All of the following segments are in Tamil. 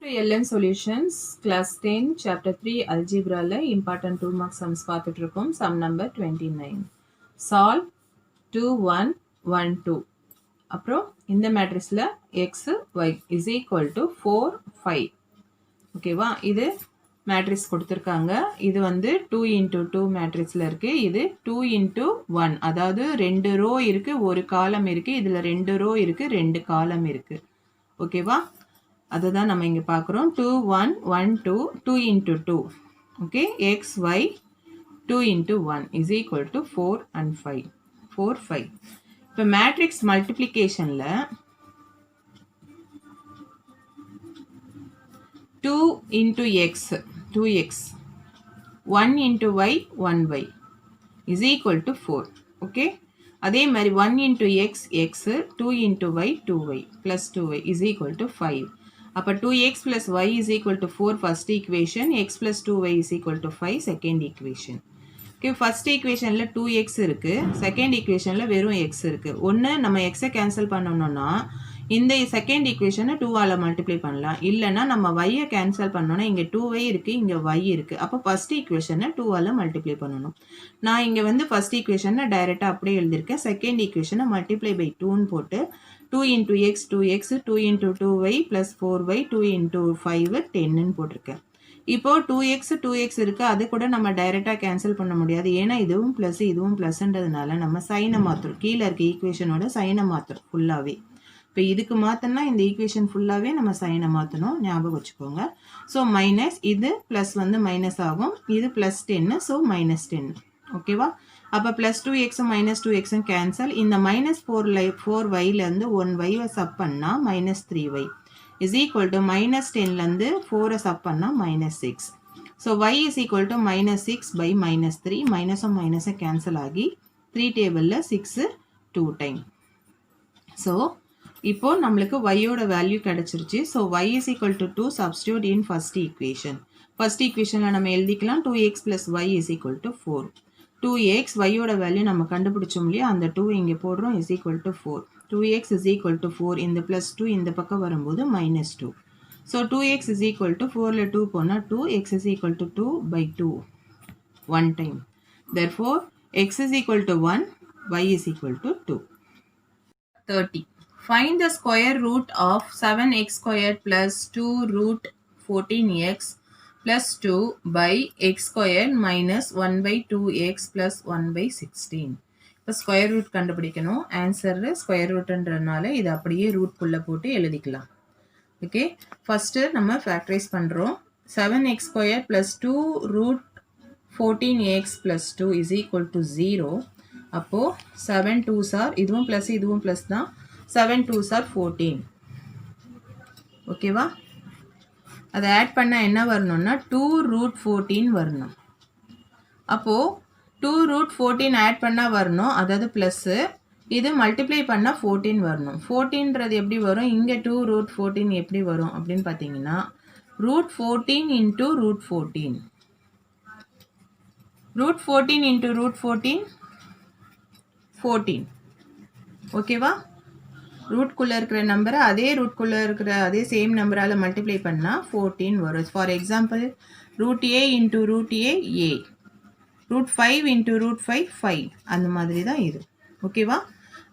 to LN Solutions Class 10 Chapter 3 Algebra important 2 mark sums பார்த்துட்டு இருக்கோம். Sum number 29. Solve 2 1 1 2. அப்புறம் இந்த மேட்ரிக்ஸ்ல x y is equal to 4 5. ஓகேவா? இது மேட்ரிக்ஸ் கொடுத்திருக்காங்க. இது வந்து 2 into 2 மேட்ரிக்ஸ்ல இருக்கு. இது 2 into 1. அதாவது 2 ரோ இருக்கு, ஒரு காலம் இருக்கு. இதுல 2 ரோ இருக்கு, 2 காலம் இருக்கு. ஓகேவா? அதுதான் நம்ம இங்க பார்க்குறோம். 2 1 1 2 2 into 2. Okay, x y 2 into 1 is equal to 4 and 5. 4 5. இப்போ matrix மல்டிப்ளிகேஷன்ல 2 into x 2x 1 into y 1y is equal to 4. Okay, அதே மாதிரி 1 into x x 2 into y 2y plus 2y is equal to 5. அப்போ 2x plus y is equal to 4 first equation, x plus 2y is equal to 5 second equation. Okay, first ஈக்குவேஷனில் 2x இருக்குது, செகண்ட் ஈக்குவேஷனில் வெறும் x இருக்குது. ஒன்று நம்ம எக்ஸை கேன்சல் பண்ணணும்னா இந்த செகண்ட் ஈக்குவேஷனை 2ஆல் மல்டிப்ளை பண்ணலாம். இல்லைன்னா நம்ம வையை கேன்சல் பண்ணோன்னா இங்கே 2y இருக்குது, இங்கே y இருக்குது. அப்போ ஃபர்ஸ்ட் ஈக்குவேஷனை 2ஆல் மல்டிப்ளை பண்ணணும். நான் இங்கே வந்து ஃபர்ஸ்ட் ஈக்குவேஷனை டைரெக்டாக அப்படியே எழுதியிருக்கேன். செகண்ட் ஈக்குவேஷனை மல்டிப்ளை பை 2ன்னு போட்டு 2 into x 2x 2 into 2y plus 4y 2 into 5 10ன்னு போட்டிருக்கேன். இப்போ 2x 2x இருக்கு, அது கூட நம்ம டைரெக்டாக கேன்சல் பண்ண முடியாது. ஏன்னா இதுவும் ப்ளஸ் இதுவும் ப்ளஸ்ன்றதுனால நம்ம சைனை மாற்றுறோம். கீழே இருக்க ஈக்குவேஷனோட சைனை மாற்றுறோம் ஃபுல்லாகவே. இப்போ இதுக்கு மாற்றினா இந்த ஈக்குவேஷன் ஃபுல்லாகவே நம்ம சைனை மாற்றணும், ஞாபகம் வச்சுக்கோங்க. ஸோ மைனஸ் இது ப்ளஸ் வந்து மைனஸ் ஆகும், இது ப்ளஸ் 10, ஸோ மைனஸ் 10. ஓகேவா? அப்போ plus 2x minus 2x cancel. இந்த மைனஸ் 4yலேருந்து 1y சப் பண்ணால் minus 3y is equal to minus 10லேருந்து 4 சப் பண்ணால் minus 6. So y is equal to minus 6 by minus 3. மைனஸும் மைனஸும் கேன்சல் ஆகி 3 டேபிளில் 6 2 டைம். ஸோ இப்போ நம்மளுக்கு yயோட வேல்யூ கிடச்சிருச்சு. So y is equal to 2 substitute in first equation. First ஈக்குவேஷனில் நம்ம எழுதிக்கலாம் 2x plus y is equal to 4. 2x yயோட வேல்யூ நம்ம கண்டுபிடிச்சோம் இல்லையா, அந்த 2 இங்கே போடுறோம், is equal to 4. 2x is equal to 4. இந்த ப்ளஸ் 2 இந்த பக்கம் வரும்போது minus 2. So 2x is equal to 4ல் 2 போனால் 2, x is equal to 2 by 2 1 time. therefore x is equal to 1, y is equal to 2. 30. Find the square root of 7x squared plus 2 root 14x plus 2 by x squared minus 1 by 2x plus 1 by 16. இப்போ ஸ்கொயர் ரூட் கண்டுபிடிக்கணும். ஆன்சர் ஸ்கொயர் ரூட்ன்றதுனால இது அப்படியே ரூட்குள்ளே போட்டு எழுதிக்கலாம். ஓகே, ஃபஸ்ட்டு நம்ம ஃபேக்டரைஸ் பண்ணுறோம். 7x squared plus 2 root 14x plus 2 is equal to 0. அப்போது 7 2s are, இதுவும் ப்ளஸ் தான், 7 2s are 14. ஓகேவா? அதை ஆட் பண்ணால் என்ன வரணும்னா 2 root 14 வரணும். அப்போது 2 root 14 ஆட் பண்ணால் வரணும், அதாவது ப்ளஸ்ஸு. இது மல்டிப்ளை பண்ணால் 14 வரணும். 14ன்றது எப்படி வரும்? இங்கே 2 root 14 எப்படி வரும் அப்படின்னு பார்த்தீங்கன்னா root 14 into root 14. root 14 into root 14 14. ஓகேவா? ரூட்குள்ளே இருக்கிற நம்பரை அதே ரூட்குள்ளே இருக்கிற அதே சேம் நம்பரால் மல்டிப்ளை பண்ணால் 14 வரும். For example root a into root a a, root 5 into root 5 5, அந்த மாதிரி தான் இது. ஓகேவா?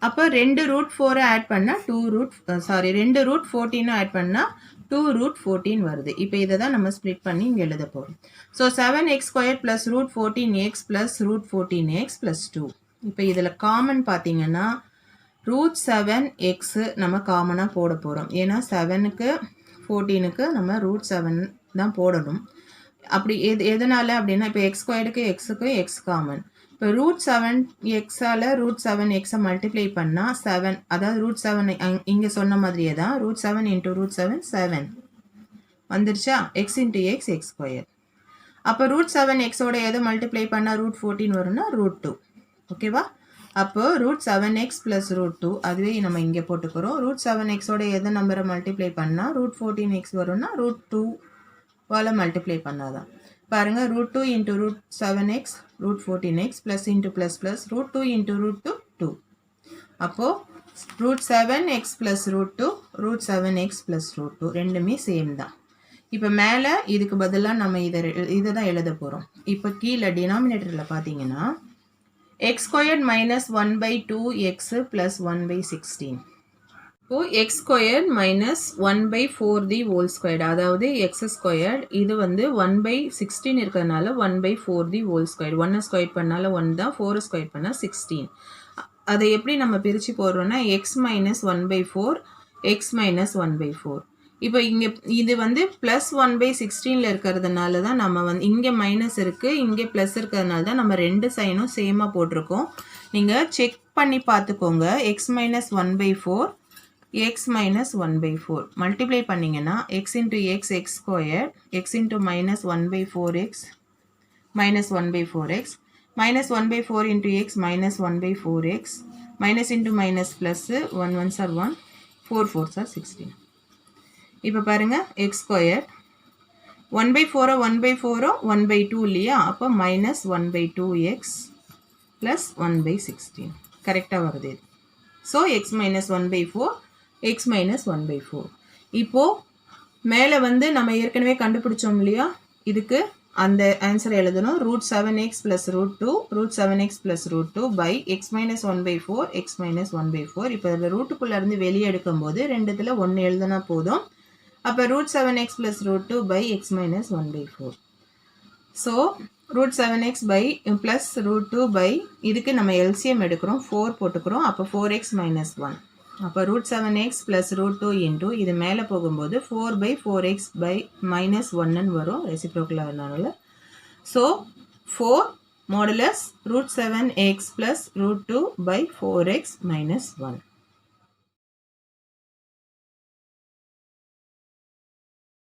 அப்போ 2 root 4 ஆட் பண்ணால் 2 root 14 ஆட் பண்ணால் 2 root 14 வருது. இப்போ இதை தான் நம்ம ஸ்ப்ளிட் பண்ணி இங்கே எழுத போகிறோம். So 7x squared plus root 14x plus root 14x plus 2. இப்போ இதில் காமன் பார்த்தீங்கன்னா ரூட் 7x நம்ம காமனாக போட போகிறோம். ஏன்னா 7க்கு 14க்கு நம்ம ரூட் 7 தான் போடணும். அப்படி எதனால் அப்படின்னா இப்போ எக்ஸ் ஸ்கொயர்டுக்கு எக்ஸுக்கு எக்ஸ் காமன். இப்போ ரூட் 7xஆல் ரூட் 7xை மல்டிப்ளை பண்ணால் 7, அதாவது ரூட் 7 இங்கே சொன்ன மாதிரியே தான், ரூட் 7 இன்ட்டு ரூட் 7 7 வந்துருச்சா? X into x x square. அப்போ ரூட் 7xோட எதை மல்டிப்ளை பண்ணால் ரூட் 14 வரும்னா ரூட் 2. ஓகேவா? அப்போ ரூட் 7x ப்ளஸ் ரூட் 2, அதுவே நம்ம இங்கே போட்டுக்கிறோம். ரூட் 7xோட எதை நம்பரை மல்டிப்ளை பண்ணால் ரூட் 14x வரும்னா ரூட் 2வால் மல்டிப்ளை பண்ணாதான். பாருங்கள், root 2 into root 7x root 14x plus into plus plus root 2 into root 2 2. அப்போது root 7x plus root 2 root 7x plus root 2 ரெண்டுமே சேம் தான். இப்போ மேலே இதுக்கு பதிலாக நம்ம இதை தான் எழுத போகிறோம். இப்போ கீழே டினாமினேட்டரில் பார்த்தீங்கன்னா X squared minus 1/2 X plus 1/16. இப்போது X squared minus 1/4 the whole squared, அதாவது எக்ஸ் ஸ்கொயர்ட் இது வந்து 1/16 இருக்கிறதுனால 1/4 தி ஹோல் ஸ்கொயர்டு. 1 ஸ்கொயர் பண்ணால 1 தான், 4 ஸ்கொயர் பண்ணால் 16. அதை எப்படி நம்ம பிரித்து போடுறோன்னா எக்ஸ் மைனஸ் 1/4 எக்ஸ் மைனஸ் 1/4. இப்போ இங்கே இது வந்து ப்ளஸ் 1/16 இருக்கிறதுனால தான் நம்ம வந்து இங்கே மைனஸ் இருக்குது, இங்கே ப்ளஸ் இருக்கிறதுனால தான் நம்ம ரெண்டு சைனும் சேமாக போட்டிருக்கோம். நீங்கள் செக் பண்ணி பார்த்துக்கோங்க. X minus 1/4 X minus 1/4 multiply பண்ணிங்கன்னா x into x x square, x into minus 1/4 X minus 1/4 X, minus 1/4 into x minus 1/4 X, minus into minus plus 1 1s are 1, 4 4s are 16. இப்போ பாருங்கள் எக்ஸ் ஸ்கொயர் 1/4 1/4 1/2 இல்லையா, அப்போ மைனஸ் 1/2 எக்ஸ் ப்ளஸ் 1/16 கரெக்டாக வருது. So X minus 1/4 X minus 1/4. இப்போது மேலே வந்து நம்ம ஏற்கனவே கண்டுபிடிச்சோம் இல்லையா, இதுக்கு அந்த ஆன்சர் எழுதணும். √7x plus √2 √7x plus √2 by X minus 1/4 X minus 1/4. இப்போ இதில் ரூட்டுக்குள்ளேருந்து வெளியே எடுக்கும்போது ரெண்டுத்தில் 1 எழுதுனா போதும். அப்போ √7x plus √2 by X minus 1/4. So √7x by plus √2 by இதுக்கு நம்ம எல்சிஎம் எடுக்கிறோம், 4 போட்டுக்கிறோம். அப்போ 4x மைனஸ் 1. அப்போ √7x ப்ளஸ் √2 இன்ட்டு இது மேலே போகும்போது 4/4x பை மைனஸ் 1ன்னு வரும் ரெசிப்ரோக்கலாக இருந்தனால. So 4 modulus √7x plus √2 by 4x minus 1.